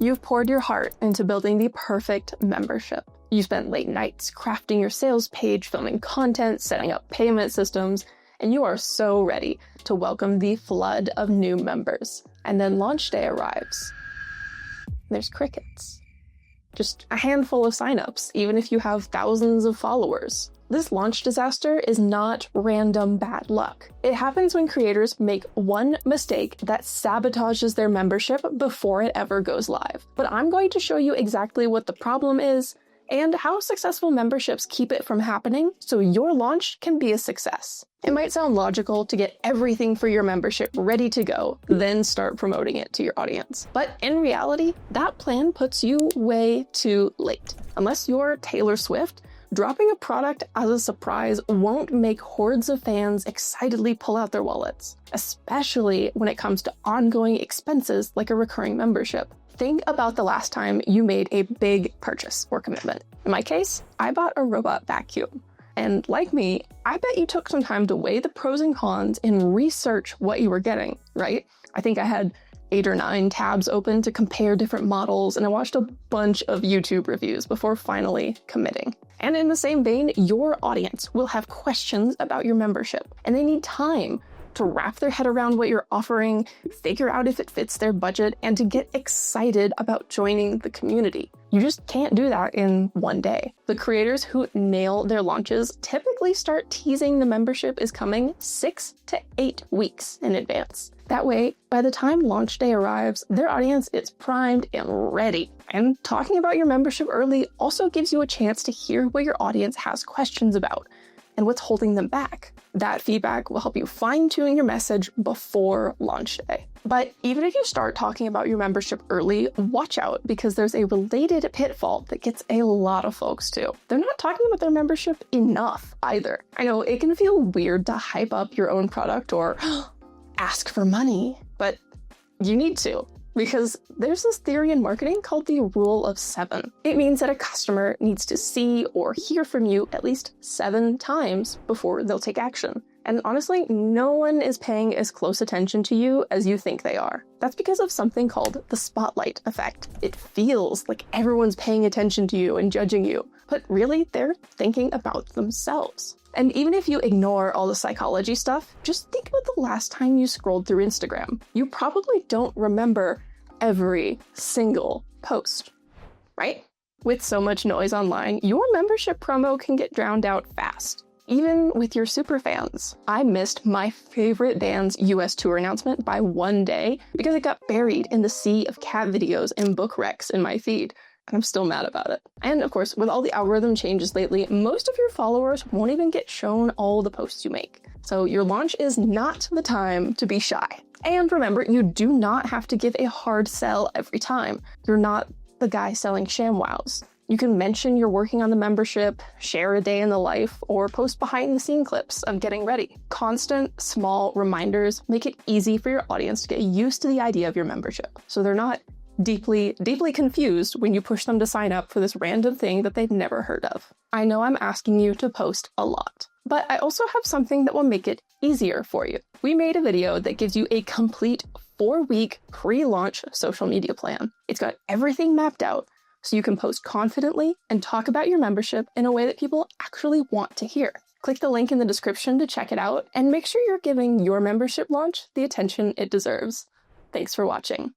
You've poured your heart into building the perfect membership. You spent late nights crafting your sales page, filming content, setting up payment systems, and you are so ready to welcome the flood of new members. And then launch day arrives. There's crickets. Just a handful of signups, even if you have thousands of followers. This launch disaster is not random bad luck. It happens when creators make one mistake that sabotages their membership before it ever goes live. But I'm going to show you exactly what the problem is and how successful memberships keep it from happening so your launch can be a success. It might sound logical to get everything for your membership ready to go, then start promoting it to your audience. But in reality, that plan puts you way too late. Unless you're Taylor Swift, dropping a product as a surprise won't make hordes of fans excitedly pull out their wallets, especially when it comes to ongoing expenses like a recurring membership. Think about the last time you made a big purchase or commitment. In my case, I bought a robot vacuum. And like me, I bet you took some time to weigh the pros and cons and research what you were getting, right? I think I had 8 or 9 tabs open to compare different models, and I watched a bunch of YouTube reviews before finally committing. And in the same vein, your audience will have questions about your membership, and they need time to wrap their head around what you're offering, figure out if it fits their budget, and to get excited about joining the community. You just can't do that in one day. The creators who nail their launches typically start teasing the membership is coming 6 to 8 weeks in advance. That way, by the time launch day arrives, their audience is primed and ready. And talking about your membership early also gives you a chance to hear what your audience has questions about and what's holding them back. That feedback will help you fine-tune your message before launch day. But even if you start talking about your membership early, watch out, because there's a related pitfall that gets a lot of folks too. They're not talking about their membership enough either. I know it can feel weird to hype up your own product or ask for money, but you need to. Because there's this theory in marketing called the rule of 7. It means that a customer needs to see or hear from you at least 7 times before they'll take action. And honestly, no one is paying as close attention to you as you think they are. That's because of something called the spotlight effect. It feels like everyone's paying attention to you and judging you, but really they're thinking about themselves. And even if you ignore all the psychology stuff, just think about the last time you scrolled through Instagram. You probably don't remember every single post, right? With so much noise online, your membership promo can get drowned out fast. Even with your superfans. I missed my favorite band's US tour announcement by 1 day because it got buried in the sea of cat videos and book recs in my feed. And I'm still mad about it. And of course, with all the algorithm changes lately, most of your followers won't even get shown all the posts you make. So your launch is not the time to be shy. And remember, you do not have to give a hard sell every time. You're not the guy selling ShamWows. You can mention you're working on the membership, share a day in the life, or post behind-the-scene clips of getting ready. Constant, small reminders make it easy for your audience to get used to the idea of your membership, so they're not deeply confused when you push them to sign up for this random thing that they've never heard of. I know I'm asking you to post a lot, but I also have something that will make it easier for you. We made a video that gives you a complete 4-week pre-launch social media plan. It's got everything mapped out, so you can post confidently and talk about your membership in a way that people actually want to hear. Click the link in the description to check it out, and make sure you're giving your membership launch the attention it deserves. Thanks for watching.